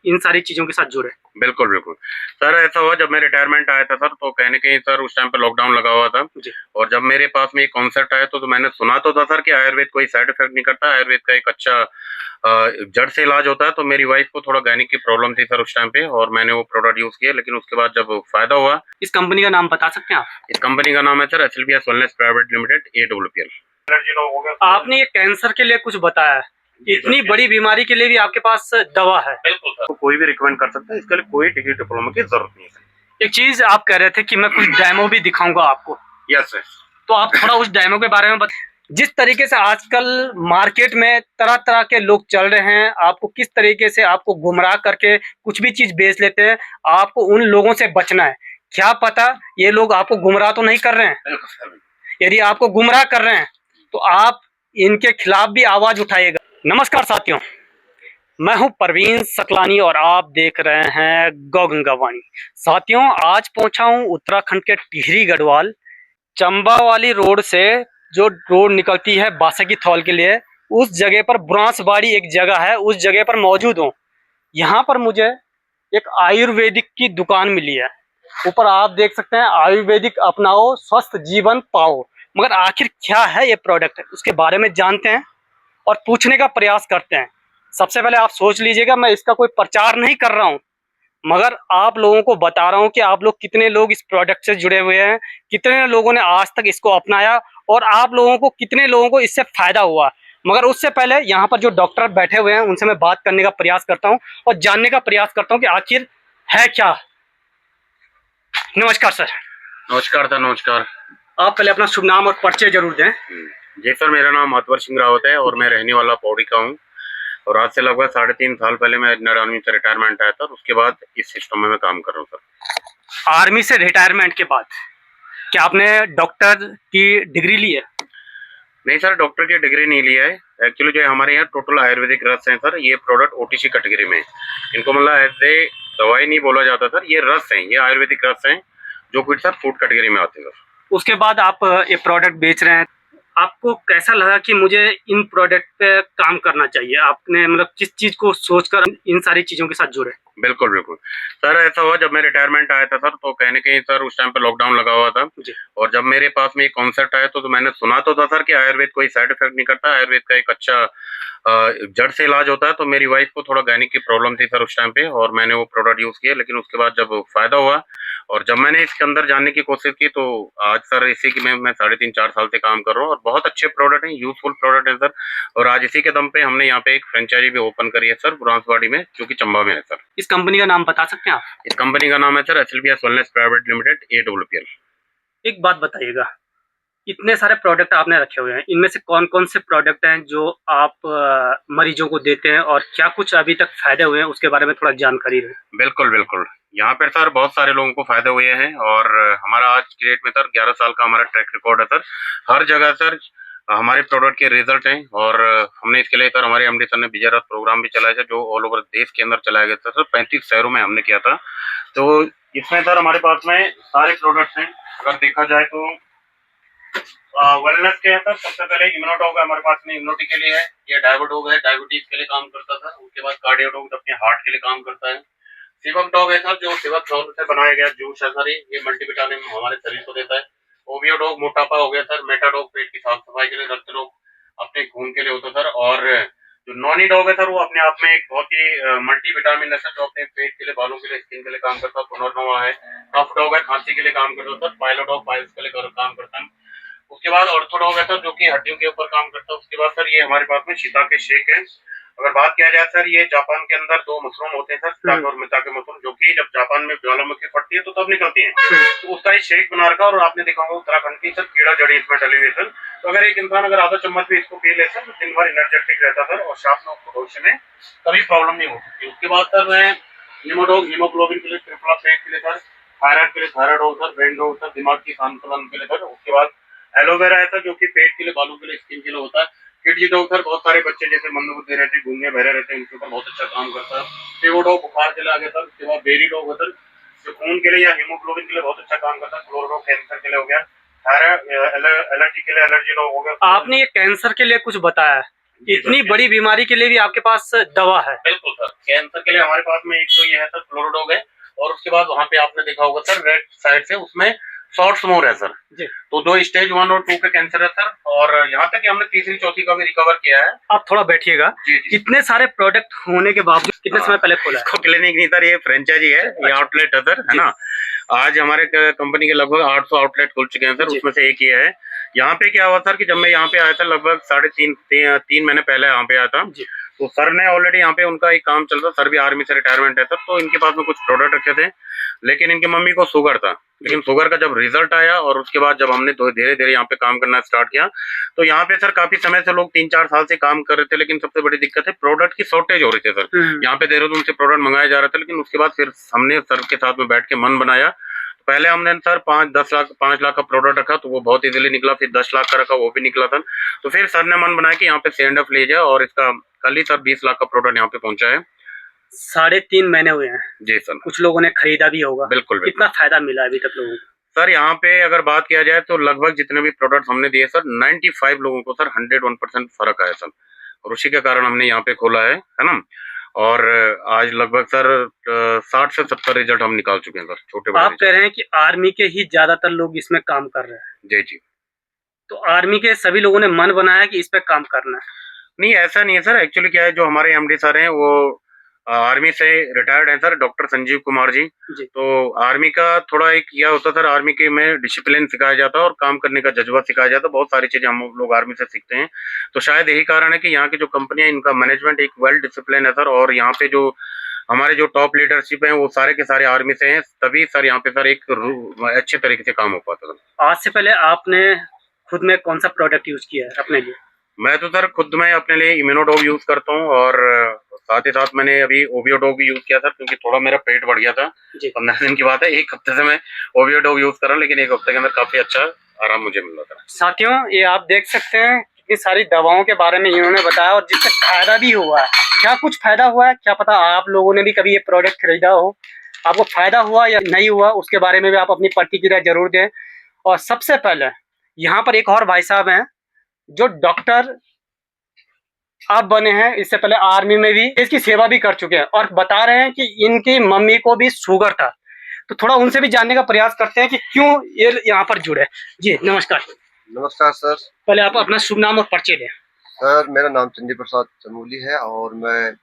इन सारी चीजों के साथ जुड़े? बिल्कुल बिल्कुल सर, ऐसा हुआ जब मैं रिटायरमेंट आया था सर, तो कहीं ना कहीं सर उस टाइम पे लॉकडाउन लगा हुआ था जी। और जब मेरे पास में एक कॉन्सेप्ट आया तो मैंने सुना तो था सर कि आयुर्वेद कोई साइड इफेक्ट नहीं करता, आयुर्वेद का एक अच्छा जड़ से इलाज होता है। तो मेरी वाइफ को थोड़ा गायनिक की प्रॉब्लम थी सर उस टाइम पे, और मैंने वो प्रोडक्ट यूज किया, लेकिन उसके बाद जब फायदा हुआ। इस कंपनी का नाम बता सकते हैं आप? इस कंपनी का नाम है sir SLBS wellness private limited, AWPL। आपने ये कैंसर के लिए कुछ बताया, इतनी बड़ी बीमारी के लिए भी आपके पास दवा है? बिल्कुल सर, तो कोई भी रिकमेंड कर सकता है, इसके लिए कोई डिग्री डिप्लोमा की जरूरत नहीं है। एक चीज आप कह रहे थे कि मैं कुछ डेमो भी दिखाऊंगा आपको। Yes sir. तो आप थोड़ा उस डेमो के बारे में जिस तरीके से आजकल मार्केट में तरह तरह के लोग चल रहे हैं, आपको किस तरीके से आपको गुमराह करके कुछ भी चीज बेच लेते हैं, आपको उन लोगों से बचना है। क्या पता ये लोग आपको गुमराह तो नहीं कर रहे हैं? यदि आपको गुमराह कर रहे हैं तो आप इनके खिलाफ भी आवाज उठाइएगा। नमस्कार साथियों, मैं हूं परवीन सकलानी और आप देख रहे हैं गौ गंगा वाणी। साथियों, आज पहुंचा हूं उत्तराखंड के टिहरी गढ़वाल, चंबा वाली रोड से जो रोड निकलती है बासकी थौल के लिए, उस जगह पर बुरांसबाड़ी एक जगह है, उस जगह पर मौजूद हूँ। यहाँ पर मुझे एक आयुर्वेदिक की दुकान मिली है। ऊपर आप देख सकते हैं, आयुर्वेदिक अपनाओ स्वस्थ जीवन पाओ। मगर आखिर क्या है ये प्रोडक्ट, उसके बारे में जानते हैं और पूछने का प्रयास करते हैं। सबसे पहले आप सोच लीजिएगा, मैं इसका कोई प्रचार नहीं कर रहा हूँ, मगर आप लोगों को बता रहा हूँ कि आप लोग कितने लोग इस प्रोडक्ट से जुड़े हुए हैं, कितने लोगों ने आज तक इसको अपनाया और आप लोगों को कितने लोगों को इससे फायदा हुआ। मगर उससे पहले यहाँ पर जो डॉक्टर बैठे हुए हैं उनसे मैं बात करने का प्रयास करता हूँ और जानने का प्रयास करता हूँ कि आखिर है क्या। नमस्कार सर। नमस्कार सर, नमस्कार। आप पहले अपना शुभ नाम और परिचय जरूर दें। जी सर, मेरा नाम महत्वर सिंह रावत है और मैं रहने वाला पौड़ी का हूँ। और आज से लगभग 3.5 साल पहले मैं इंडियन आर्मी से रिटायरमेंट आया था और उसके बाद इस सिस्टम में मैं काम कर रहा हूँ सर। आर्मी से रिटायरमेंट के बाद क्या आपने डॉक्टर की डिग्री ली है? नहीं सर, डॉक्टर की डिग्री नहीं लिया है। एक्चुअली जो हमारे यहाँ टोटल आयुर्वेदिक रस हैं सर, ये प्रोडक्ट OTC कैटेगरी में, इनको मतलब एज ए दवाई नहीं बोला जाता सर, ये रस हैं, ये आयुर्वेदिक रस हैं जो कुछ सर फूड कैटेगरी में आते हैं सर। उसके बाद आप ये प्रोडक्ट बेच रहे हैं, आपको कैसा लगा कि मुझे इन प्रोडक्ट पे काम करना चाहिए? आपने मतलब किस चीज को सोचकर इन सारी चीजों के साथ जुड़े? बिल्कुल बिल्कुल सर, ऐसा हुआ जब मैं रिटायरमेंट आया था सर, तो कहीं ना कहीं सर उस टाइम पे लॉकडाउन लगा हुआ था जी। और जब मेरे पास में एक कॉन्सेप्ट आया तो मैंने सुना तो था सर कि आयुर्वेद कोई साइड इफेक्ट नहीं करता, आयुर्वेद का एक अच्छा जड़ से इलाज होता है। तो मेरी वाइफ को थोड़ा गायनिक की प्रॉब्लम थी सर उस टाइम पे, और मैंने वो प्रोडक्ट यूज किया, लेकिन उसके बाद जब फायदा हुआ और जब मैंने इसके अंदर जानने की कोशिश की तो आज सर इसी की मैं 3.5-4 साल से काम कर रहा हूँ और बहुत अच्छे प्रोडक्ट हैं, यूजफुल प्रोडक्ट है सर। और आज इसी के दम पे हमने यहाँ पे एक फ्रेंचाइजी भी ओपन करी है सर बुरांसवाड़ी में, जो कि चंबा में है सर। इस कंपनी का नाम बता सकते हैं आप? इस कंपनी का नाम है sir SLBS wellness private limited, AWPL। एक बात बताइएगा, इतने सारे प्रोडक्ट आपने रखे हुए हैं, इनमें से कौन कौन से प्रोडक्ट हैं जो आप मरीजों को देते हैं और क्या कुछ अभी तक फायदे हुए हैं, उसके बारे में थोड़ा जानकारी दें। बिल्कुल बिल्कुल, यहाँ पर सर बहुत सारे लोगों को फायदे हुए हैं और हमारा आज की डेट में सर 11 साल का हमारा ट्रैक रिकॉर्ड है सर। हर जगह सर हमारे प्रोडक्ट के रिजल्ट हैं और हमने इसके लिए सर हमारे MD सर ने विजय रथ प्रोग्राम भी चलाया था, जो ऑल ओवर देश के अंदर चलाया गया था सर। 35 शहरों में हमने किया था। तो इसमें सर हमारे पास में सारे प्रोडक्ट्स हैं। अगर देखा जाए तो वेलनेस के हैं सर। सबसे पहले इम्यूनोडॉग हमारे पास में इम्यूनिटी के लिए है, ये डायबोडॉग है, डायबिटीज के लिए काम करता था। उसके बाद कार्डियोडॉग अपने हार्ट के लिए काम करता है। सिवक डॉग है सर, जो सिवक डॉग से बनाया गया जूस है सर, ये मल्टीविटामिन हमारे शरीर को देता है। ओवियो डॉग मोटापा हो गया सर, मेटाडॉग पेट की साफ सफाई के लिए, रक्त रोग अपने खून के लिए होता है सर। और जो नॉनी डॉग है सर, वो अपने आप में एक बहुत ही मल्टीविटामिन है सर, जो अपने पेट के लिए, बालों के लिए, स्किन के लिए काम करता है। पुनर्नवा है, टफ डॉग है, खांसी के लिए काम करता है सर। पाइलो डॉग पाइल्स के लिए काम करता है। उसके बाद ऑर्थोडॉग है सर, जो कि हड्डियों के ऊपर काम करता है। उसके बाद सर ये हमारे पास में शीता के शेक है। अगर बात किया जाए सर, ये जापान के अंदर 2 मशरूम होते हैं सर, स्टाक और मिता के मशरूम, जो कि जब जापान में ज्वालामुखी फटती है तो तब निकलती है। तो उसका एक शेक बना रखा, और आपने देखा होगा उत्तराखंड की सर कीड़ा जड़ी इसमें डली हुई है सर। तो अगर एक इंसान अगर आधा चम्मच भी इसको पी ले सर, तो दिन भर एनर्जेटिक रहता सर, और शाम में उसको भविष्य में कभी प्रॉब्लम नहीं हो सकती। उसके बाद सर मैं हीमोडॉग हीमोग्लोबिन के लिए, ट्रिपला पेट के लिए सर, थायराइड के लिए थायराइड हो सर, ब्रेन हो सर, दिमाग की संतुलन के लिए सर। उसके बाद एलोवेरा है सर, जो कि पेट के लिए, बालों के लिए, स्किन के लिए होता है। किडजी डॉग सर, बहुत सारे बच्चे जैसे मंदबुद्धि रहते हैं, घूमने बहरे रहते हैं, उनके ऊपर बहुत अच्छा काम करता है। पेवो डॉग बुखार के लिए आ गया सर। उसके बाद बेरी डॉग है सर, जो खून के लिए या हीमोग्लोबिन के लिए बहुत अच्छा काम करता है। फ्लोरो डॉग कैंसर के लिए हो गया। थायराइड एलर्जी के लिए एलर्जी डॉग हो गया। आपने ये कैंसर के लिए कुछ बताया, इतनी बड़ी बीमारी के लिए भी आपके पास दवा है? बिल्कुल सर, कैंसर के लिए हमारे पास में एक तो ये है सर फ्लोरोडोग है, और उसके बाद वहाँ पे आपने देखा होगा सर रेड साइड से उसमें शॉर्ट स्मोर है सर जी। तो दो स्टेज 1 और 2 के कैंसर है सर, और यहाँ तक कि हमने तीसरी चौथी का भी रिकवर किया है। आप थोड़ा बैठिएगा। जी जी। इतने सारे प्रोडक्ट होने के बावजूद कितने समय पहले खोला है? इसको क्लिनिक नहीं सर, ये फ्रेंचाइजी है, ये आउटलेट है सर, है ना। आज हमारे कंपनी के लगभग 800 आउटलेट खुल चुके हैं सर, उसमें से एक ये है। यहाँ पे क्या हुआ सर कि जब मैं यहाँ पे आया था लगभग 3.5 महीने पहले यहाँ पे आया था, तो सर ने ऑलरेडी यहाँ पे उनका एक काम चल रहा, सर भी आर्मी से रिटायरमेंट है सर, तो इनके पास में कुछ प्रोडक्ट रखे थे, लेकिन इनकी मम्मी को शुगर था। लेकिन शुगर का जब रिजल्ट आया और उसके बाद जब हमने धीरे धीरे यहाँ पे काम करना स्टार्ट किया, तो यहाँ पे सर काफी समय से लोग 3-4 साल से काम कर रहे थे, लेकिन सबसे बड़ी दिक्कत है प्रोडक्ट की शॉर्टेज हो रही थी सर। यहाँ पे देहरादून से प्रोडक्ट मंगाया जा रहा था, लेकिन उसके बाद फिर हमने सर के साथ में बैठ के मन बनाया। पहले हमने सर 5 लाख का प्रोडक्ट रखा, तो वो बहुत इजीली निकला, फिर 10 लाख का रखा, वो भी निकला था। तो फिर सर ने मन बनाया कि यहाँ पे C&F ले जाए, और इसका कल ही सर 20 लाख का प्रोडक्ट यहाँ पे पहुंचा है। 3.5 महीने हुए हैं जी सर। कुछ लोगों ने खरीदा भी होगा। बिल्कुल। कितना फायदा मिला अभी तक लोगों को? सर यहाँ पे अगर बात किया जाए तो लगभग जितने भी प्रोडक्ट हमने दिए सर 95 लोगों को सर 101% फर्क आया सर, और उसी के कारण हमने यहाँ पे खोला है ना। और आज लगभग सर 60 से 70 रिजल्ट हम निकाल चुके हैं सर, छोटे बड़े। आप कह रहे हैं कि आर्मी के ही ज्यादातर लोग इसमें काम कर रहे हैं? जी जी। तो आर्मी के सभी लोगों ने मन बनाया कि इस पे काम करना है? नहीं, ऐसा नहीं है सर। एक्चुअली क्या है, जो हमारे एमडी सर हैं वो आर्मी से रिटायर्ड हैं सर, डॉक्टर संजीव कुमार जी। तो आर्मी का थोड़ा एक क्या होता सर, आर्मी के में डिसिप्लिन सिखाया जाता है और काम करने का जज्बा सिखाया जाता है, बहुत सारी चीजें हम लोग आर्मी से सीखते हैं। तो शायद यही कारण है कि यहाँ की जो कंपनियां, इनका मैनेजमेंट एक वेल डिसिप्लिन है सर, और यहाँ पे जो हमारे जो टॉप लीडरशिप है वो सारे के सारे आर्मी से हैं, तभी सर यहाँ पे सर एक अच्छे तरीके से काम हो पाता था। आज से पहले आपने खुद में कौन सा प्रोडक्ट यूज किया है अपने लिए? मैं तो सर खुद में अपने लिए इम्यूनोडॉग यूज करता हूँ, और साथ ही साथ मैंने अभी ओबियोडॉग भी यूज किया था, क्योंकि थोड़ा मेरा पेट बढ़ गया था। 15 दिन की बात है, 1 हफ्ते से मैं ओबियोडॉग यूज कर रहा हूँ, लेकिन 1 हफ्ते के अंदर काफी अच्छा आराम मुझे मिल रहा था। साथियों, ये आप देख सकते हैं कितनी सारी दवाओं के बारे में इन्होंने बताया, और जिससे फायदा भी हुआ है। क्या कुछ फायदा हुआ है, क्या पता आप लोगों ने भी कभी ये प्रोडक्ट खरीदा हो, आपको फायदा हुआ या नहीं हुआ, उसके बारे में भी आप अपनी प्रतिक्रिया जरूर दें। और सबसे पहले यहाँ पर एक और भाई साहब हैं जो डॉक्टर आप बने हैं, इससे पहले आर्मी में भी इसकी सेवा भी कर चुके हैं, और बता रहे हैं कि इनकी मम्मी को भी शुगर था। तो थोड़ा उनसे भी जानने का प्रयास करते हैं कि क्यों ये यहाँ पर जुड़े। जी नमस्कार। नमस्कार सर। पहले आप अपना शुभ नाम और परिचय दें। सर मेरा नाम चंडी प्रसाद चमोली है, और मैं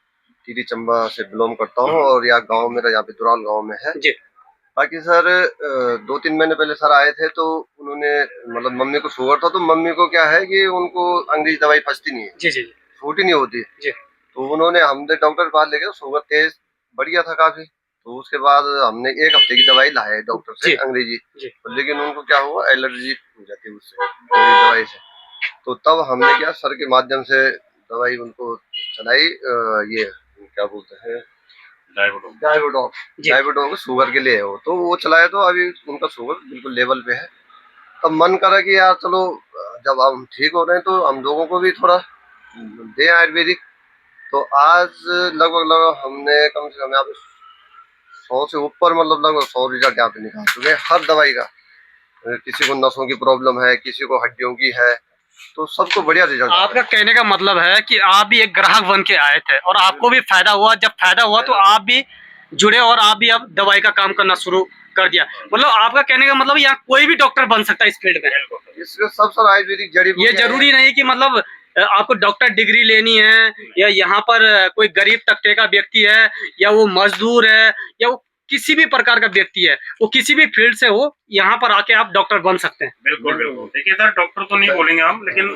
टीडी चंबा से बिलोंग करता हूँ, और यहाँ गांव मेरा यहाँ पे दुराल गांव में है। जी। बाकी सर 2-3 महीने पहले सर आए थे, तो उन्होंने मतलब मम्मी को शुगर था, तो मम्मी को क्या है कि उनको अंग्रेजी दवाई पचती नहीं है। जी जी। छूट ही नहीं होती जी। तो उन्होंने हमने डॉक्टर के पास ले गए, शुगर तेज बढ़ गया था काफी। तो उसके बाद हमने 1 हफ्ते की दवाई लाए डॉक्टर से अंग्रेजी, लेकिन उनको क्या हुआ, एलर्जी हो जाती है उससे, दवाई से। तो तब हमने क्या सर के माध्यम से दवाई उनको चलाई, ये क्या बोलते हैं, डायबिडोग शुगर के लिए हो, तो वो चलाए, तो अभी उनका शुगर बिल्कुल लेवल पे है। तब मन करा कि यार चलो, जब हम ठीक हो रहे हैं तो हम लोगों को भी थोड़ा दे आयुर्वेदिक। तो आज लगभग हमने कम से कम यहाँ पे 100 से ऊपर, मतलब लगभग 100 रिजल्ट यहाँ पे निकाल चुके हैं हर दवाई का। किसी को नसों की प्रॉब्लम है, किसी को हड्डियों की है, तो सबको बढ़िया रिजल्ट। आपका कहने का मतलब है कि आप भी एक ग्राहक बन के आए थे और आपको भी फायदा हुआ। जब फायदा हुआ तो आप भी जुड़े और आप भी अब दवाई का काम करना शुरू कर दिया। मतलब आपका कहने का मतलब यहाँ कोई भी डॉक्टर बन सकता है इस फील्ड में। इसमें सब सर आयुर्वेदिक जड़ी बूटी, ये जरूरी नहीं कि मतलब आपको डॉक्टर डिग्री लेनी है, या यहाँ पर कोई गरीब तबके का व्यक्ति है, या वो मजदूर है, या वो किसी भी प्रकार का व्यक्ति है, वो किसी भी फील्ड से हो, यहाँ पर आके आप डॉक्टर बन सकते हैं। बिल्कुल बिल्कुल। देखिए सर, डॉक्टर तो नहीं बोलेंगे हम, लेकिन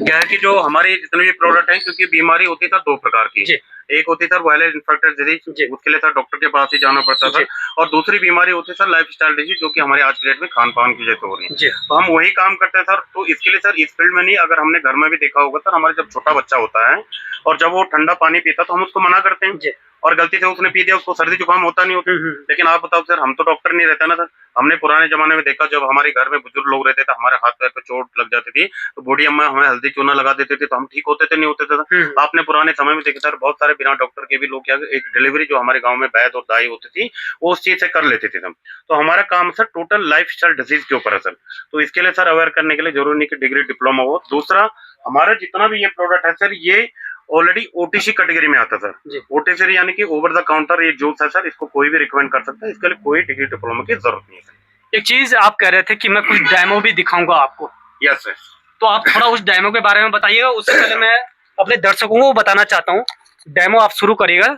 क्या है कि जो हमारे जितने भी प्रोडक्ट हैं, क्योंकि बीमारी होती है 2 प्रकार की। एक होती सर वायरल इन्फेक्टेड डिजीज, उसके लिए सर डॉक्टर के पास ही जाना पड़ता था, और दूसरी बीमारी होती है सर लाइफस्टाइल डिजीज, जो कि हमारे आज की डेट में खान पान की वजह से हो रही है। तो हम वही काम करते हैं सर। तो इसके लिए सर इस फील्ड में नहीं, अगर हमने घर में भी देखा होगा सर, हमारे जब छोटा बच्चा होता है और जब वो ठंडा पानी पीता तो हम उसको मना करते हैं, और गलती से उसने पी दिया, उसको सर्दी जुकाम होता नहीं होता। लेकिन आप बताओ सर, हम तो डॉक्टर नहीं रहता ना सर, हमने पुराने जमाने में देखा जब हमारे घर में बुजुर्ग लोग रहते थे, हमारे हाथ पैर पे चोट लग जाती थी तो बूढ़ी अम्मा हमें हल्दी चूना लगा देते थे तो हम ठीक होते थे, नहीं होते थे। आपने पुराने समय में देखा सर, बहुत सारे बिना डॉक्टर के भी लोग क्या, एक डिलीवरी जो हमारे गाँव में वैद और दाई होती थी वो उस चीज से कर लेते थे हम। तो हमारा काम sir total life style disease के ऊपर है सर। तो इसके लिए सर अवेयर करने के लिए जरूरी नहीं कि डिग्री डिप्लोमा हो। दूसरा, हमारा जितना भी ये प्रोडक्ट है सर, ये ऑलरेडी ओटीसी कैटेगरी में आता सर। ओटीसी यानी कि ओवर द काउंटर ये जूस है सर, इसको कोई भी रिकमेंड कर सकता है, इसके लिए कोई डिग्री डिप्लोमा की जरूरत नहीं है सर। एक चीज आप कह रहे थे कि मैं कुछ डेमो भी दिखाऊंगा आपको। Yes sir. तो आप थोड़ा उस डेमो के बारे में बताइएगा। उससे पहले मैं अपने दर्शकों को बताना चाहता हूँ, डेमो आप शुरू करिएगा।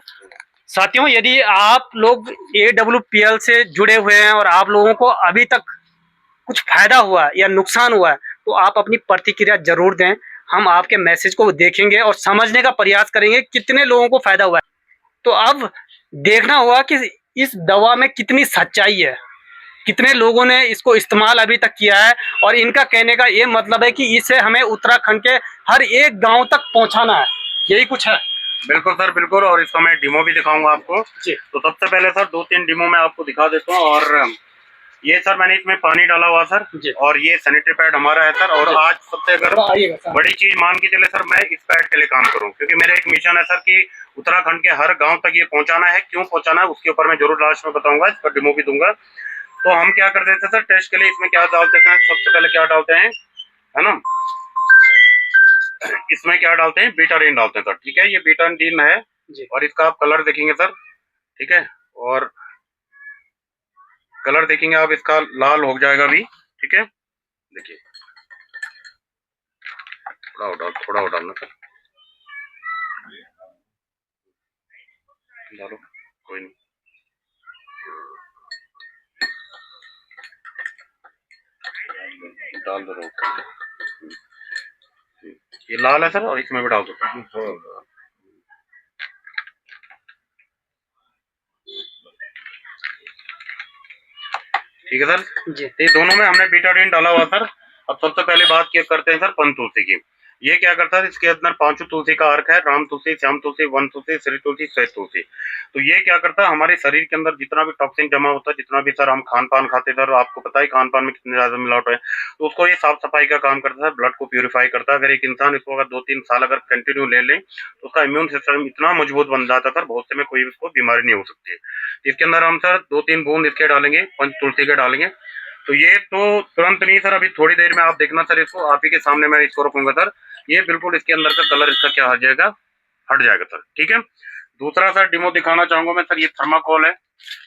साथियों, यदि आप लोग AWPL से जुड़े हुए हैं और आप लोगों को अभी तक कुछ फायदा हुआ है या नुकसान हुआ है तो आप अपनी प्रतिक्रिया जरूर दें। हम आपके मैसेज को देखेंगे और समझने का प्रयास करेंगे कितने लोगों को फायदा हुआ है। तो अब देखना होगा कि इस दवा में कितनी सच्चाई है, कितने लोगों ने इसको इस्तेमाल अभी तक किया है। और इनका कहने का ये मतलब है कि इसे हमें उत्तराखंड के हर एक गांव तक पहुंचाना है, यही कुछ है। बिल्कुल सर, बिल्कुल। और इसका मैं डिमो भी दिखाऊंगा आपको जी। तो सबसे पहले सर 2-3 डिमो मैं आपको दिखा देता हूँ। और ये सर मैंने इसमें पानी डाला हुआ सर जी। और ये सैनिटरी पैड हमारा है सर। और आज सबसे अगर बड़ी चीज मान के चले सर, मैं इस पैड के लिए काम करूँ क्योंकि मेरा एक मिशन है सर कि उत्तराखंड के हर गाँव तक ये पहुंचाना है। क्यों पहुंचाना है उसके ऊपर मैं जरूर लास्ट में बताऊंगा, इसका डिमो भी दूंगा। तो हम क्या करते थे सर टेस्ट के लिए, इसमें क्या डालते हैं, सबसे पहले क्या डालते हैं, है ना, इसमें क्या डालते हैं, बीटाडीन डालते हैं सर। ठीक है, ये बीटाडीन है जी। और इसका आप कलर देखेंगे सर, ठीक है, और कलर देखेंगे आप, इसका लाल हो जाएगा अभी। ठीक है, देखिए थोड़ा और डालना सर, डालो, कोई नहीं, डाल दो। ये लाल है सर और इसमें भी डाल दो। ठीक है सर जी। तो ये दोनों में हमने बीटाडीन डाला हुआ सर। अब सबसे पहले बात क्या करते हैं सर पंचतुलसी की। ये क्या करता है, इसके अंदर 5 तुलसी का अर्क है, राम तुलसी, श्याम तुलसी, वन तुलसी, श्री तुलसी, श्वेत तुलसी। तो ये क्या करता है, हमारे शरीर के अंदर जितना भी टॉक्सिन जमा होता है, जितना भी सर हम खान पान खाते हैं सर, आपको पता है खान पान में कितने ज्यादा मिलावट है, तो उसको ये साफ सफाई का काम करता है, ब्लड को प्यूरिफाई करता है। अगर एक इंसान इसको अगर 2-3 साल अगर कंटिन्यू ले लें तो उसका इम्यून सिस्टम इतना मजबूत बन जाता है सर, बहुत से में कोई उसको बीमारी नहीं हो सकती है। इसके अंदर हम सर 2-3 बूंद इसके डालेंगे, पंच तुलसी के डालेंगे। तो ये तो तुरंत नहीं सर, अभी थोड़ी देर में आप देखना सर, इसको आप ही के सामने मैं इसको रखूंगा सर, ये बिल्कुल इसके अंदर का कलर इसका क्या हो जाएगा, हट जाएगा सर। ठीक है, दूसरा सर डिमो दिखाना चाहूंगा मैं सर, ये थर्माकोल है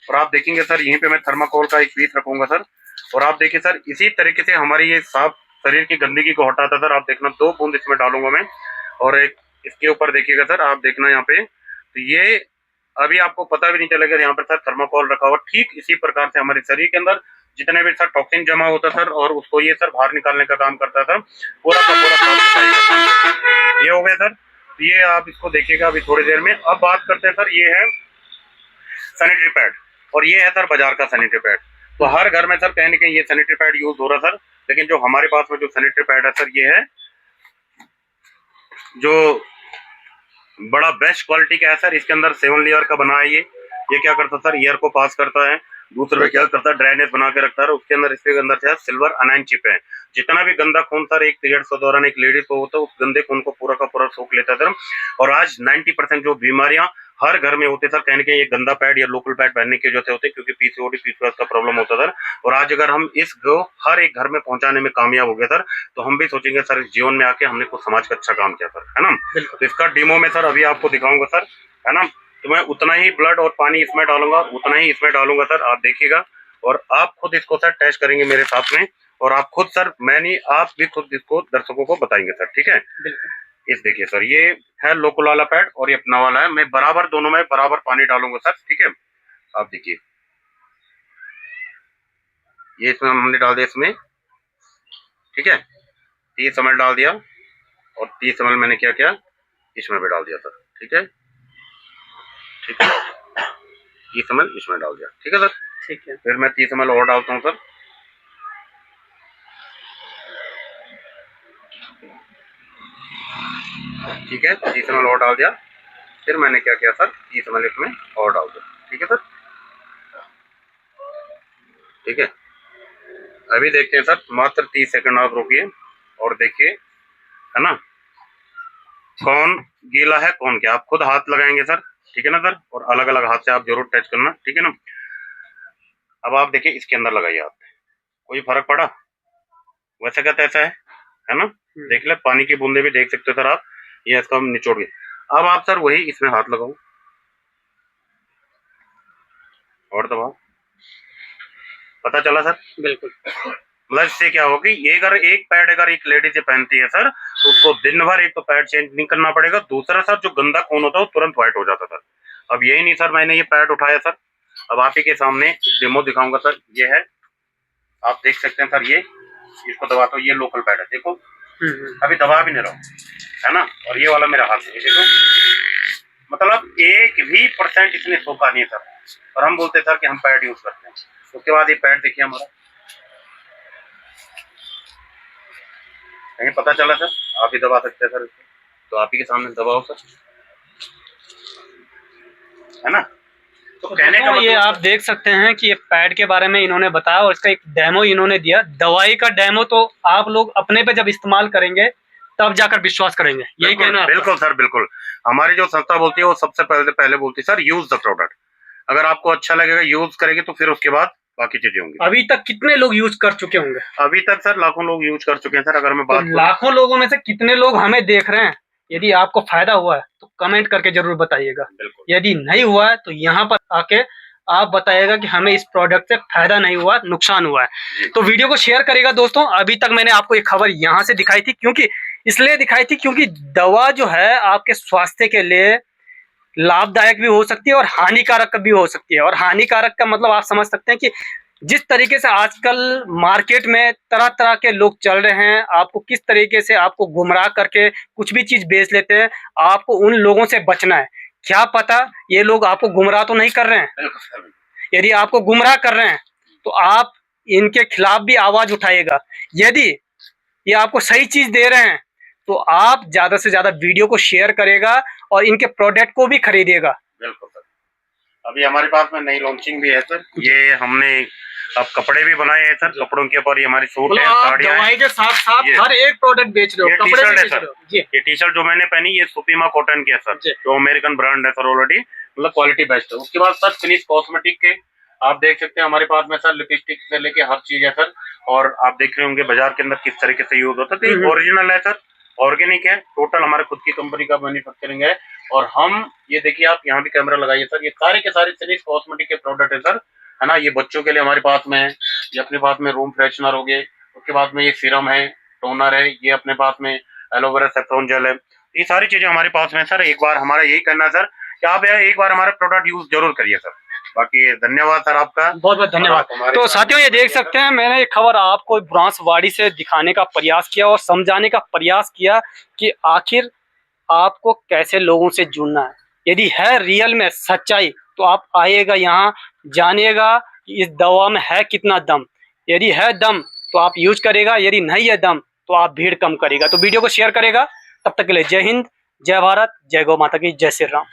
और आप देखेंगे सर यहीं पे मैं थर्माकोल का एक पीस रखूंगा सर। और आप देखिए सर, इसी तरीके से हमारी ये साफ शरीर की गंदगी को हटाता सर। आप देखना 2 बूंद इसमें डालूंगा मैं और एक इसके ऊपर देखिएगा सर, आप देखना यहाँ पे, तो ये अभी आपको पता भी नहीं चलेगा यहाँ पर सर थर्माकोल रखा हुआ। ठीक इसी प्रकार से हमारे शरीर के अंदर जितने भी सर टॉक्सिन जमा होता सर और उसको ये सर बाहर निकालने का काम करता था, पूरा का पूरा साफ सफाई का काम। ये हो गया सर, ये आप इसको देखिएगा अभी थोड़ी देर में। अब बात करते हैं सर, ये है सैनिटरी पैड और ये है सर बाजार का सैनिटरी पैड। तो हर घर में सर कहीं ना कहीं ये सैनिटरी पैड यूज हो रहा सर, लेकिन जो हमारे पास में जो सैनिटरी पैड है सर, ये है जो बड़ा बेस्ट क्वालिटी का है सर। इसके अंदर 7 लेयर का बना है ये क्या करता है सर, ईयर को पास करता है, दूसरे में क्या करता है ड्राइनेस बना के रखता है। उसके अंदर इसके अंदर से सिल्वर अनाइन चिप है। जितना भी गंदा खून सर एक पीरियड के दौरान एक लेडीज को होता है, उस गंदे खून को पूरा का पूरा सोख लेता है सर। और आज 90% जो बीमारियां हर घर में होते सर, कहने के ये गंदा पैड या लोकल पैड पहनने की वजह से होते, क्योंकि पीसीओडी पीसीओएस का प्रॉब्लम होता सर। और आज अगर हम इसको हर एक घर में पहुंचाने में कामयाब हो गए सर, तो हम भी सोचेंगे सर इस जीवन में आके हमने कुछ समाज का अच्छा काम किया सर, है ना। तो इसका डेमो में सर अभी आपको दिखाऊंगा सर, है ना। तो मैं उतना ही ब्लड और पानी इसमें डालूंगा, उतना ही इसमें डालूंगा सर, आप देखिएगा। और आप खुद इसको सर टेस्ट करेंगे मेरे साथ में, और आप खुद सर, मैं नहीं आप भी खुद इसको दर्शकों को बताएंगे सर, ठीक है। इस देखिए सर, ये है लोकल वाला पैड और ये अपना वाला है। मैं बराबर दोनों में बराबर पानी डालूंगा सर, ठीक है। आप देखिए ये इसमें हमने डाल दिया इसमें, ठीक है, 30 ml डाल दिया और 30 ml मैंने क्या किया इसमें भी डाल दिया सर, ठीक है, ठीक है, 30 ml इसमें डाल दिया, ठीक है सर, ठीक है। फिर मैं 30 ml और डालता हूँ सर, ठीक है, 30 ml और डाल दिया। फिर मैंने क्या किया सर, 30 ml इसमें और डाल दिया। ठीक है सर, ठीक है। अभी देखते हैं सर, मात्र 30 सेकंड आप रुकिए और देखिए, है ना, कौन गीला है कौन क्या। आप खुद हाथ लगाएंगे सर, ठीक है ना सर, और अलग अलग हाथ से आप जरूर टच करना, ठीक है ना। अब आप देखिए, इसके अंदर लगाइए हाथ, कोई फर्क पड़ा? वैसे का तैसा है ना। देख ले, पानी की बूंदे भी देख सकते हो सर आप, ये इसका हम निचोड़ के। अब आप सर वही इसमें हाथ लगाओ और दबाओ, पता चला सर? बिल्कुल। मतलब इससे क्या होगी, ये अगर एक पैड अगर एक लेडी से पहनती है सर, तो उसको दिन भर एक तो पैड चेंज नहीं करना पड़ेगा, दूसरा सर जो गंदा खून होता है वो तुरंत व्हाइट हो जाता सर। अब यही नहीं सर, मैंने ये पैड उठाया सर, अब आप ही के सामने डेमो दिखाऊंगा सर। ये है, आप देख सकते हैं सर, ये इसको दबाता हूँ, ये लोकल पैड है, देखो अभी दबा भी नहीं रहा हूँ, है ना। और ये वाला मेरा हाथ है, ये देखो, मतलब 1% इसने सोखा नहीं है सर। और हम बोलते सर कि हम पैड यूज करते हैं। उसके बाद ये पैड देखिए हमारा, कहीं पता चला सर? आप ही दबा सकते हैं सर इसको, तो आप ही के सामने दबाओ सर, है ना। तो कहने का ये मतलब आप देख सकते हैं कि ये पैड के बारे में इन्होंने बताया और इसका एक डेमो इन्होंने दिया। दवाई का डेमो तो आप लोग अपने पे जब इस्तेमाल करेंगे तब जाकर विश्वास करेंगे, यही कहना है? बिल्कुल सर, बिल्कुल। हमारी जो संस्था बोलती है वो सबसे पहले बोलती है सर, यूज द प्रोडक्ट। अगर आपको अच्छा लगेगा, यूज करेंगे, तो फिर उसके बाद बाकी चीजें होंगी। अभी तक कितने लोग यूज कर चुके होंगे? अभी तक सर लाखों लोग यूज कर चुके हैं सर। अगर मैं बात तो लाखों लोगों में से कितने लोग हमें देख रहे हैं? यदि आपको फायदा हुआ है तो कमेंट करके जरूर बताइएगा। यदि नहीं हुआ है तो यहाँ पर आके आप बताइएगा कि हमें इस प्रोडक्ट से फायदा नहीं हुआ, नुकसान हुआ है। तो वीडियो को शेयर करेगा दोस्तों। अभी तक मैंने आपको एक खबर यहाँ से दिखाई थी, क्योंकि इसलिए दिखाई थी क्योंकि दवा जो है आपके स्वास्थ्य के लिए लाभदायक भी हो सकती है और हानिकारक भी हो सकती है। और हानिकारक का मतलब आप समझ सकते हैं कि जिस तरीके से आजकल मार्केट में तरह तरह के लोग चल रहे हैं, आपको किस तरीके से आपको गुमराह करके कुछ भी चीज बेच लेते हैं, आपको उन लोगों से बचना है। क्या पता ये लोग आपको गुमराह तो नहीं कर रहे हैं। यदि आपको गुमराह कर रहे हैं तो आप इनके खिलाफ भी आवाज उठाइएगा। यदि ये आपको सही चीज दे रहे हैं तो आप ज्यादा से ज्यादा वीडियो को शेयर करेगा और इनके प्रोडक्ट को भी खरीदिएगा। बिल्कुल सर। अभी हमारे पास में नई लॉन्चिंग भी है सर। ये हमने अब कपड़े भी बनाए हैं सर, कपड़ों के ऊपर ये हमारी सूट है, साड़ियां हैं। दवाई के साथ साथ हर एक प्रोडक्ट बेच रहे हो, कपड़े भी बेच रहे हो। ये टी शर्ट जो मैंने पहनी, ये सुपीमा कॉटन की है सर, जो अमेरिकन ब्रांड है सर ऑलरेडी, मतलब क्वालिटी बेस्ट है। उसके बाद सर फिनिश कॉस्मेटिक के आप देख सकते हैं हमारे पास में सर, लिपस्टिक से लेके हर चीज है सर। और आप देख रहे होंगे बाजार के अंदर किस तरीके से यूज होता है। ओरिजिनल है सर, ऑर्गेनिक है, टोटल हमारे खुद की कंपनी का मैन्युफैक्चरिंग है। और हम ये देखिए, आप यहाँ भी कैमरा लगाइए सर, ये सारे के सारे फिनिश कॉस्मेटिक के प्रोडक्ट है सर, है ना। ये बच्चों के लिए हमारे पास में है, ये अपने पास में रूम फ्रेशनर हो गए, उसके बाद में ये सीरम है, टोनर है, ये अपने पास में एलोवेरा सेफ्रॉन जेल है। ये सारी चीजें हमारे पास में सर। एक बार हमारा यही कहना है सर कि आप एक बार हमारा प्रोडक्ट यूज जरूर करिए सर। बाकी धन्यवाद सर आपका, बहुत बहुत धन्यवाद। तो साथियों ये देख सकते हैं, मैंने ये खबर आपको बांसवाड़ी से दिखाने का प्रयास किया और समझाने का प्रयास किया कि आखिर आपको कैसे लोगों से जुड़ना है। यदि है रियल में सच्चाई तो आप आइएगा यहाँ, जानिएगा कि इस दवा में है कितना दम। यदि है दम तो आप यूज करेगा, यदि नहीं है दम तो आप भीड़ कम करेगा। तो वीडियो को शेयर करेगा। तब तक के लिए जय हिंद, जय भारत, जय गौ माता की, जय श्री राम।